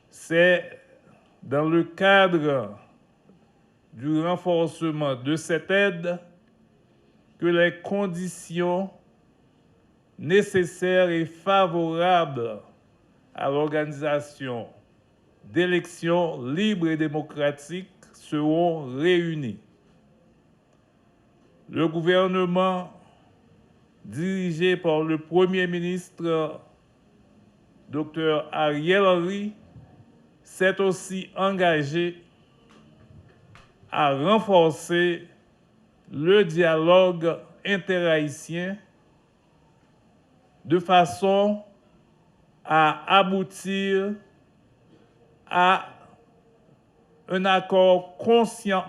C'est dans le cadre du renforcement de cette aide que les conditions nécessaires et favorables à l'organisation d'élections libres et démocratiques seront réunies. Le gouvernement dirigé par le Premier ministre Dr. Ariel Henry s'est aussi engagé à renforcer le dialogue interhaïtien de façon à aboutir à un accord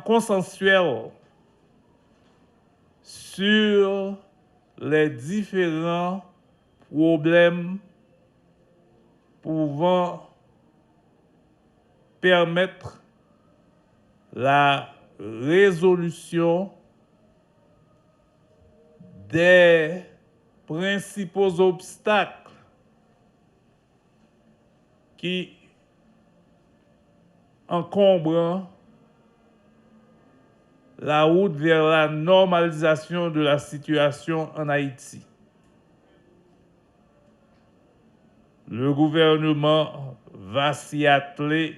consensuel sur les différents problèmes pouvant permettre la résolution des principaux obstacles qui encombrent la route vers la normalisation de la situation en Haïti. Le gouvernement va s'y atteler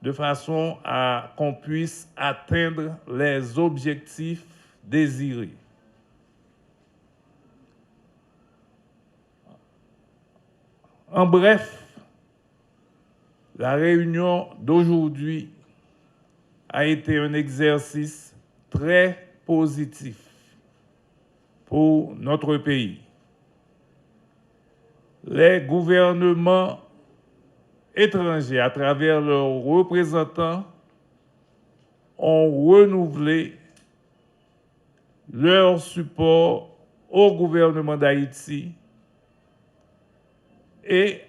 de façon à qu'on puisse atteindre les objectifs désirés. En bref, la réunion d'aujourd'hui a été un exercice très positif pour notre pays. Les gouvernements étrangers, à travers leurs représentants, ont renouvelé leur support au gouvernement d'Haïti et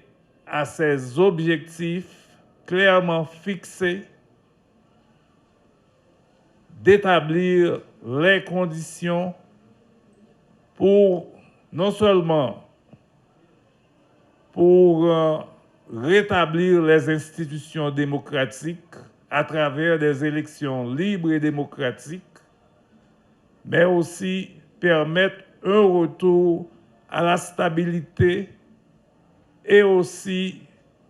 à ses objectifs clairement fixés d'établir les conditions pour non seulement pour rétablir les institutions démocratiques à travers des élections libres et démocratiques, mais aussi permettre un retour à la stabilité et aussi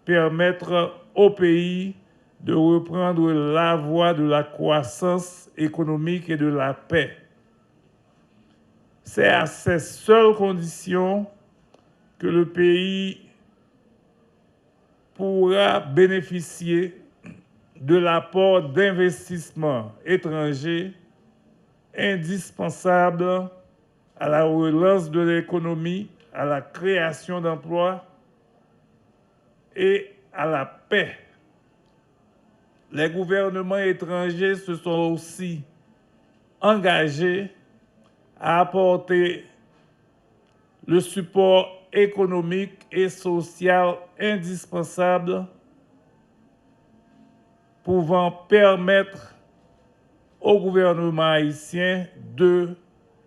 permettre au pays de reprendre la voie de la croissance économique et de la paix. C'est à ces seules conditions que le pays pourra bénéficier de l'apport d'investissements étrangers indispensables à la relance de l'économie, à la création d'emplois et à la paix. Les gouvernements étrangers se sont aussi engagés à apporter le support économique et social indispensable pouvant permettre au gouvernement haïtien de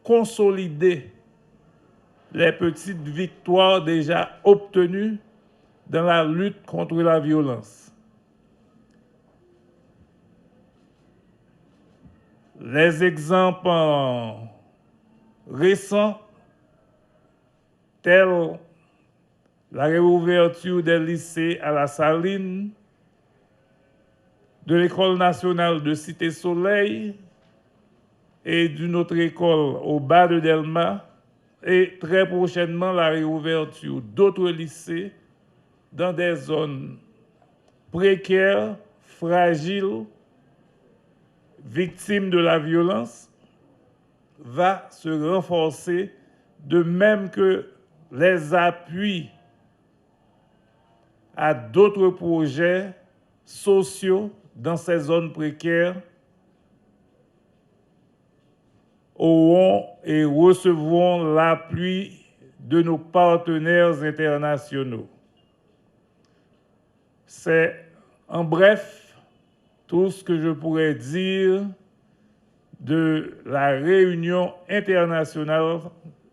consolider les petites victoires déjà obtenues dans la lutte contre la violence. Les exemples récents, tels la réouverture des lycées à la Saline, de l'École nationale de Cité-Soleil et d'une autre école au bas de Delma, et très prochainement la réouverture d'autres lycées dans des zones précaires, fragiles, victimes de la violence, va se renforcer, de même que les appuis à d'autres projets sociaux dans ces zones précaires auront et recevront l'appui de nos partenaires internationaux. C'est en bref tout ce que je pourrais dire de la réunion internationale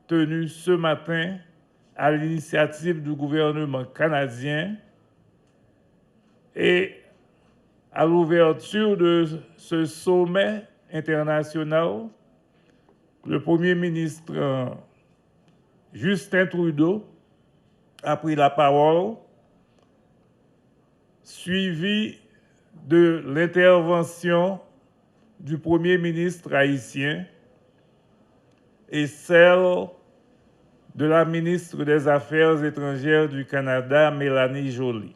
tenue ce matin à l'initiative du gouvernement canadien Et à l'ouverture de ce sommet international, le Premier ministre Justin Trudeau a pris la parole, suivi de l'intervention du Premier ministre haïtien et celle de la ministre des Affaires étrangères du Canada, Mélanie Joly.